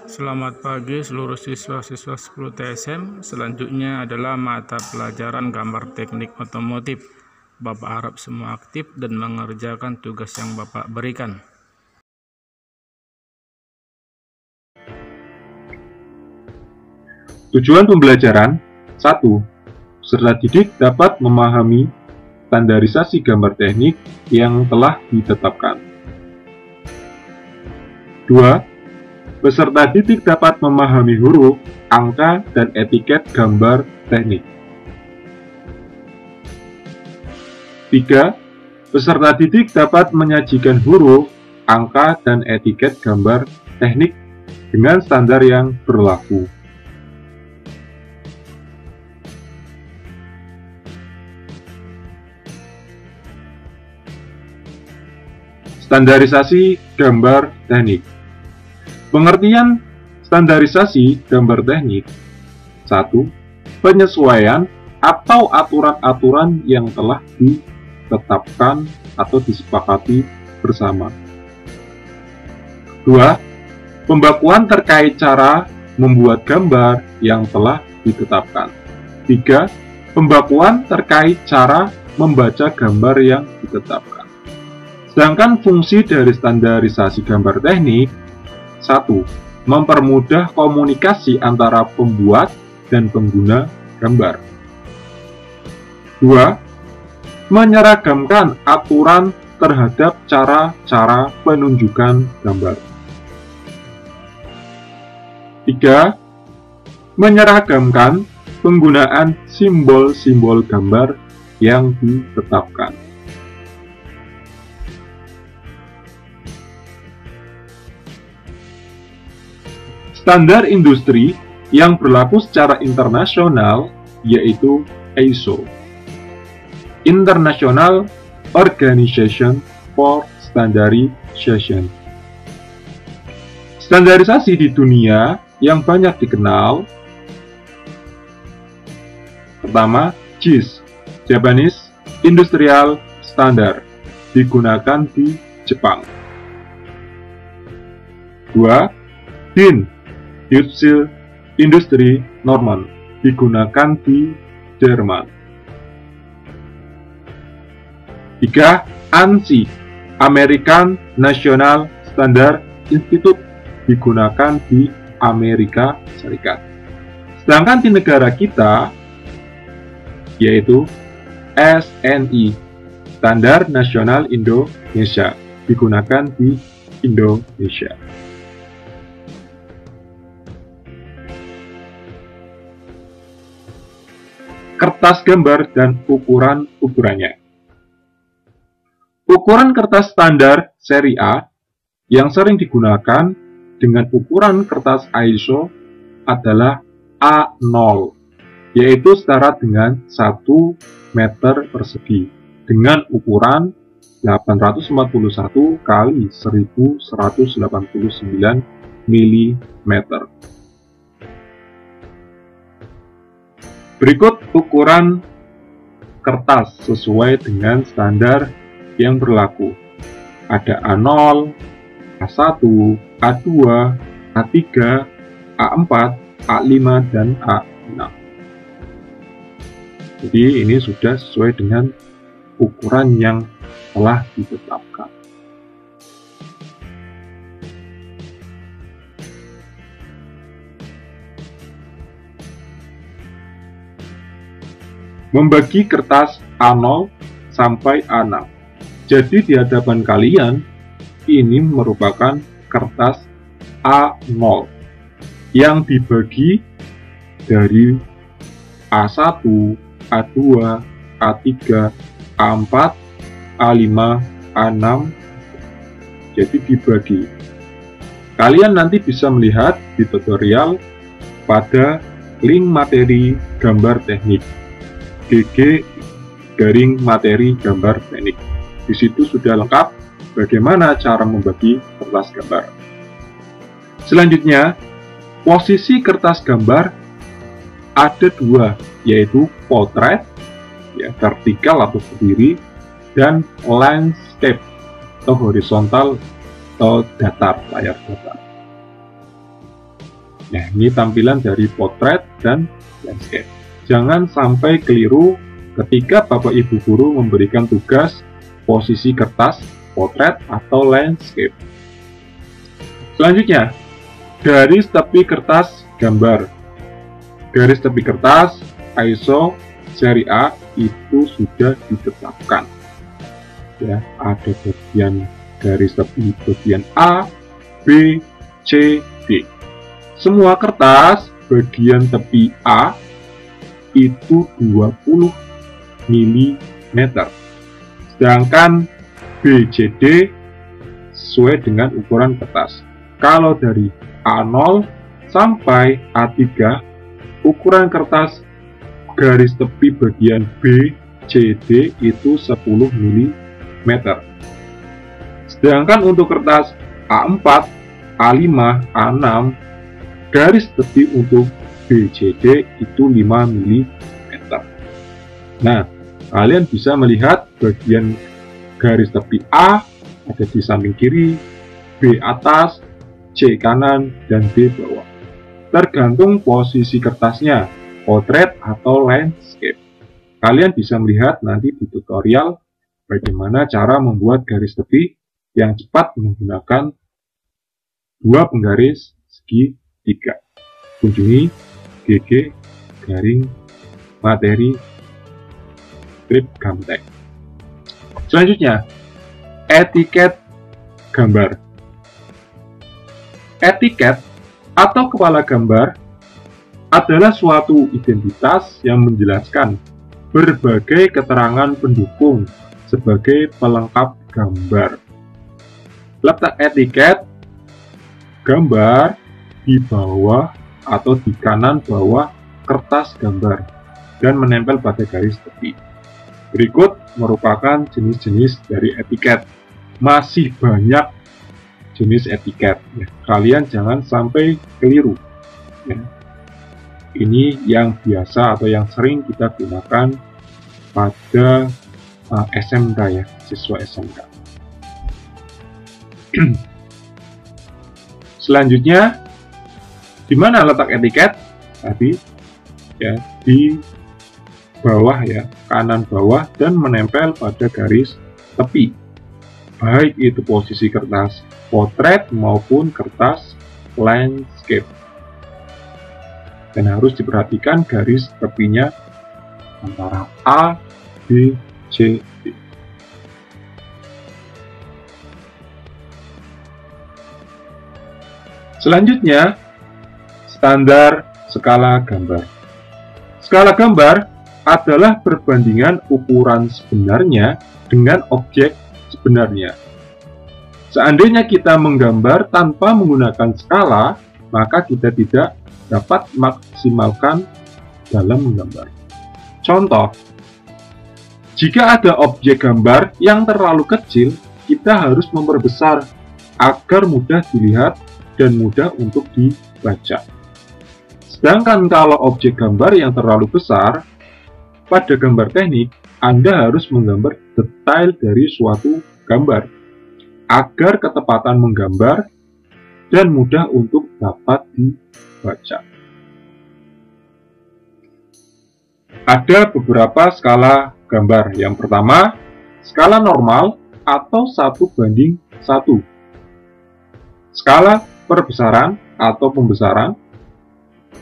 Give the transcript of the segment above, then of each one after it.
Selamat pagi seluruh siswa-siswa 10 TSM. Selanjutnya adalah mata pelajaran gambar teknik otomotif. Bapak harap semua aktif dan mengerjakan tugas yang Bapak berikan. Tujuan pembelajaran 1. Peserta didik dapat memahami standarisasi gambar teknik yang telah ditetapkan. 2. Peserta didik dapat memahami huruf, angka, dan etiket gambar teknik. 3. Peserta didik dapat menyajikan huruf, angka, dan etiket gambar teknik dengan standar yang berlaku. Standarisasi gambar teknik. Pengertian standarisasi gambar teknik. 1. Penyesuaian atau aturan-aturan yang telah ditetapkan atau disepakati bersama. 2. Pembakuan terkait cara membuat gambar yang telah ditetapkan. 3. Pembakuan terkait cara membaca gambar yang ditetapkan. Sedangkan fungsi dari standarisasi gambar teknik 1. Mempermudah komunikasi antara pembuat dan pengguna gambar. 2. Menyeragamkan aturan terhadap cara-cara penunjukan gambar. 3. Menyeragamkan penggunaan simbol-simbol gambar yang ditetapkan. Standar industri yang berlaku secara internasional yaitu ISO, International Organization for Standardization. Standarisasi di dunia yang banyak dikenal, pertama, JIS, Japanese Industrial Standard, digunakan di Jepang. 2. DIN, Deutsche Industrie Normen, digunakan di Jerman. 3. ANSI, American National Standard Institute, digunakan di Amerika Serikat. Sedangkan di negara kita, yaitu SNI, Standar Nasional Indonesia, digunakan di Indonesia. Kertas gambar dan ukuran-ukurannya. Ukuran kertas standar seri A yang sering digunakan dengan ukuran kertas ISO adalah A0, yaitu setara dengan 1 meter persegi dengan ukuran 841 kali 1189 mm. Berikut ukuran kertas sesuai dengan standar yang berlaku. Ada A0, A1, A2, A3, A4, A5, dan A6. Jadi ini sudah sesuai dengan ukuran yang telah ditetapkan. Membagi kertas A0 sampai A6. Jadi di hadapan kalian, ini merupakan kertas A0 yang dibagi dari A1, A2, A3, A4, A5, A6. Jadi dibagi. Kalian nanti bisa melihat di tutorial pada link materi gambar teknik. GG garing materi gambar teknik. Di situ sudah lengkap bagaimana cara membagi kertas gambar. Selanjutnya, posisi kertas gambar ada 2, yaitu potret, vertikal atau berdiri, dan landscape atau horizontal atau datar, layar datar. Nah, ini tampilan dari potret dan landscape. Jangan sampai keliru ketika Bapak Ibu guru memberikan tugas posisi kertas, potret, atau landscape. Selanjutnya, garis tepi kertas gambar. Garis tepi kertas ISO seri A itu sudah ditetapkan. Ya, ada bagian garis tepi bagian A, B, C, D. Semua kertas bagian tepi A itu 20 mm. Sedangkan BCD sesuai dengan ukuran kertas. Kalau dari A0 sampai A3, ukuran kertas garis tepi bagian BCD itu 10 mm. Sedangkan untuk kertas A4, A5, A6, garis tepi untuk BCD itu 5 mm. Nah, kalian bisa melihat bagian garis tepi A ada di samping kiri, B atas, C kanan, dan D bawah. Tergantung posisi kertasnya, potret atau landscape. Kalian bisa melihat nanti di tutorial bagaimana cara membuat garis tepi yang cepat menggunakan dua penggaris segi 3. Kunjungi gg-materi strip Gamtek. Selanjutnya, etiket gambar. Etiket atau kepala gambar adalah suatu identitas yang menjelaskan berbagai keterangan pendukung sebagai pelengkap gambar. Letak etiket gambar di bawah atau di kanan bawah kertas gambar dan menempel pada garis tepi. Berikut merupakan jenis-jenis dari etiket. Masih banyak jenis etiket. Ya, kalian jangan sampai keliru. Ya. Ini yang biasa atau yang sering kita gunakan pada SMK ya, siswa SMK. Selanjutnya, di mana letak etiket? Tadi ya di bawah ya, kanan bawah dan menempel pada garis tepi. Baik itu posisi kertas potret maupun kertas landscape. Dan harus diperhatikan garis tepinya antara A, B, C, D. Selanjutnya, standar skala gambar. Skala gambar adalah perbandingan ukuran sebenarnya dengan objek sebenarnya. Seandainya kita menggambar tanpa menggunakan skala, maka kita tidak dapat maksimalkan dalam menggambar. Contoh, jika ada objek gambar yang terlalu kecil, kita harus memperbesar agar mudah dilihat dan mudah untuk dibaca. Sedangkan kalau objek gambar yang terlalu besar, pada gambar teknik, Anda harus menggambar detail dari suatu gambar, agar ketepatan menggambar dan mudah untuk dapat dibaca. Ada beberapa skala gambar. Yang pertama, skala normal atau 1:1. Skala perbesaran atau pembesaran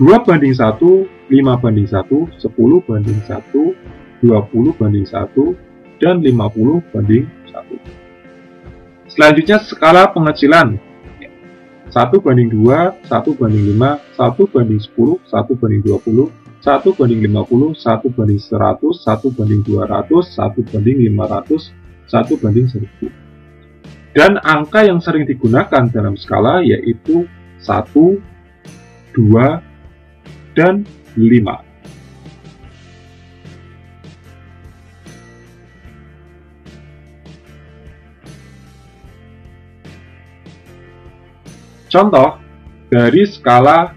2:1, 5:1, 10:1, 20:1, dan 50:1. Selanjutnya skala pengecilan 1:2, 1:5, 1:10, 1:20, 1:50, 1:100, 1:200, 1:500, 1:1000. Dan angka yang sering digunakan dalam skala yaitu 1, 2, dan 5. Contoh dari skala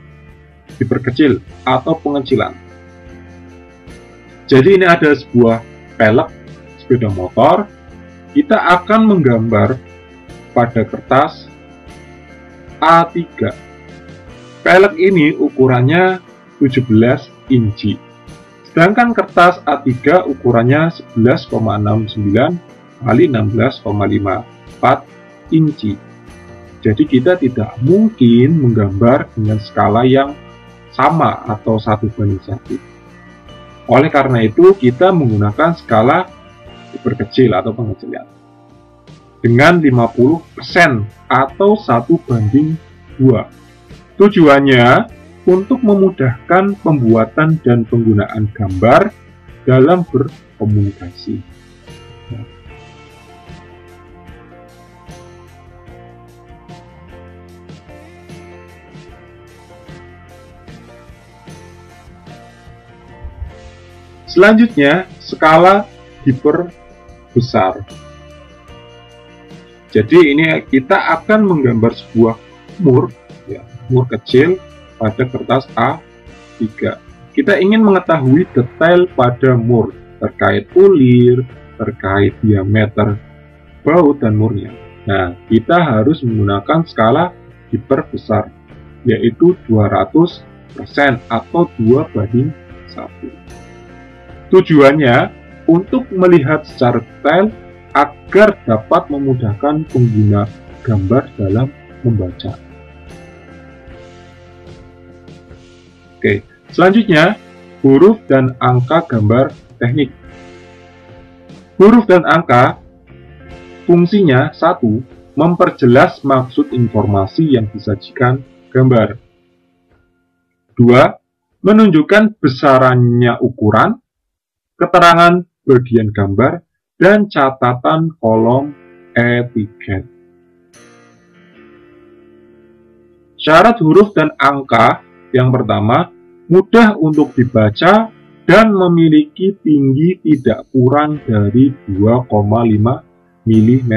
diperkecil atau pengecilan. Jadi ini ada sebuah pelek sepeda motor. Kita akan menggambar pada kertas A3. Velg ini ukurannya 17 inci. Sedangkan kertas A3 ukurannya 11,69 kali 16,54 inci. Jadi kita tidak mungkin menggambar dengan skala yang sama atau 1:1. Oleh karena itu kita menggunakan skala diperkecil atau pengecilan dengan 50% atau 1:2. Tujuannya untuk memudahkan pembuatan dan penggunaan gambar dalam berkomunikasi. Selanjutnya, skala diperbesar. Jadi ini kita akan menggambar sebuah mur, mur kecil pada kertas A3. Kita ingin mengetahui detail pada mur, terkait ulir, terkait diameter baut dan murnya. Nah, kita harus menggunakan skala diperbesar, yaitu 200% atau 2:1. Tujuannya untuk melihat secara detail agar dapat memudahkan pengguna gambar dalam membaca. Oke, selanjutnya huruf dan angka gambar teknik. Huruf dan angka fungsinya: 1. Memperjelas maksud informasi yang disajikan gambar. 2. Menunjukkan besarannya ukuran, keterangan bagian gambar, dan catatan kolom etiket. Syarat huruf dan angka yang pertama, mudah untuk dibaca dan memiliki tinggi tidak kurang dari 2,5 mm.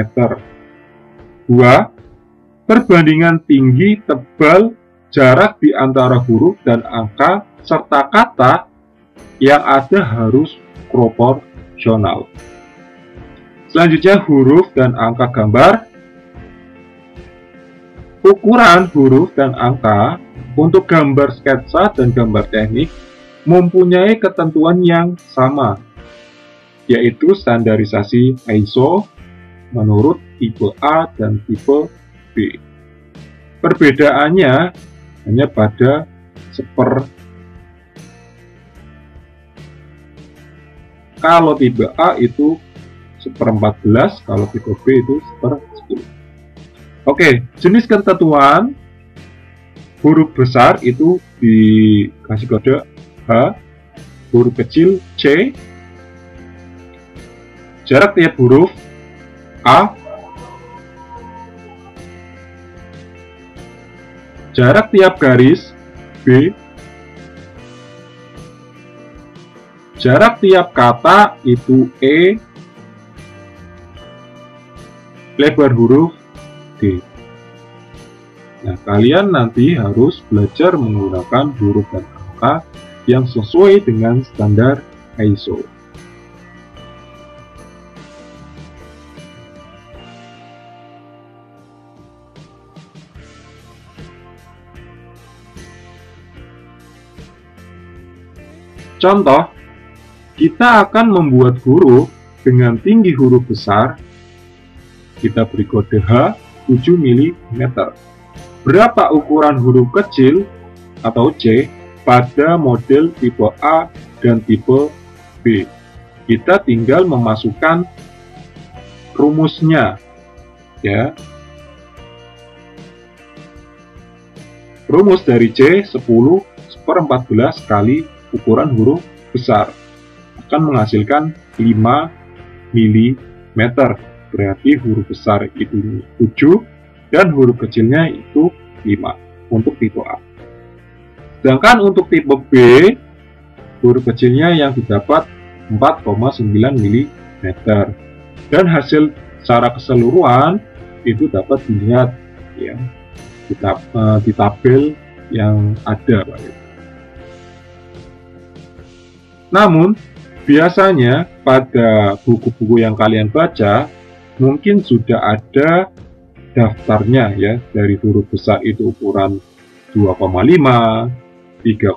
2. Perbandingan tinggi, tebal, jarak di antara huruf dan angka, serta kata yang ada harus proporsional. Selanjutnya huruf dan angka gambar. Ukuran huruf dan angka untuk gambar sketsa dan gambar teknik mempunyai ketentuan yang sama, yaitu standarisasi ISO menurut tipe A dan tipe B. Perbedaannya hanya pada kalau tipe A itu 1/14, kalau tipe B itu 1/10. Oke, jenis ketentuan huruf besar itu dikasih kode H, huruf kecil C, jarak tiap huruf A, jarak tiap garis B, jarak tiap kata itu E, lebar huruf D. Nah, kalian nanti harus belajar menggunakan huruf dan angka yang sesuai dengan standar ISO. Contoh, kita akan membuat huruf dengan tinggi huruf besar. Kita beri kode H 7 mm. Berapa ukuran huruf kecil atau C pada model tipe A dan tipe B? Kita tinggal memasukkan rumusnya, ya. Rumus dari C 10/14 kali ukuran huruf besar akan menghasilkan 5 mm. Berarti huruf besar itu 7 dan huruf kecilnya itu 5 untuk tipe A. Sedangkan untuk tipe B, huruf kecilnya yang didapat 4,9 mm. Dan hasil secara keseluruhan itu dapat dilihat, ya, di tabel yang ada, Pak. Namun, biasanya pada buku-buku yang kalian baca, mungkin sudah ada daftarnya, ya, dari huruf besar itu ukuran 2,5, 3,5, 5,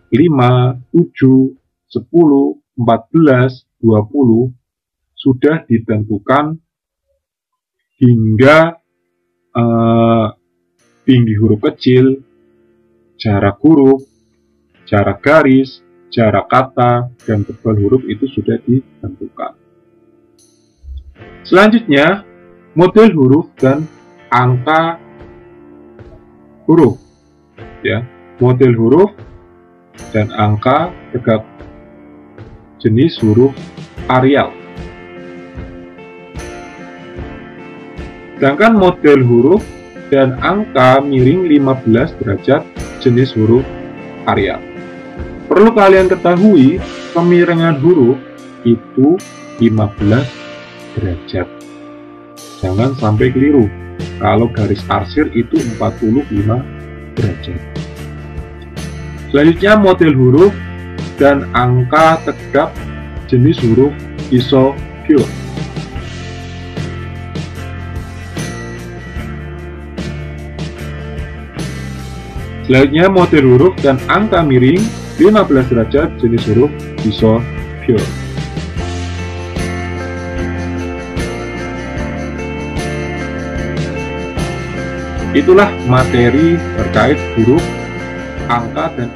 7, 10, 14, 20 sudah ditentukan hingga tinggi huruf kecil, jarak huruf, jarak garis, jarak kata, dan tebal huruf itu sudah ditentukan. Selanjutnya, model huruf dan angka huruf. Ya, model huruf dan angka tegak jenis huruf Arial. Sedangkan model huruf dan angka miring 15 derajat jenis huruf Arial. Perlu kalian ketahui, kemiringan huruf itu 15 derajat. Jangan sampai keliru. Kalau garis arsir itu 45 derajat. Selanjutnya model huruf dan angka tegak jenis huruf isopure. Selanjutnya model huruf dan angka miring 15 derajat jenis huruf isopure. Itulah materi terkait huruf, angka, dan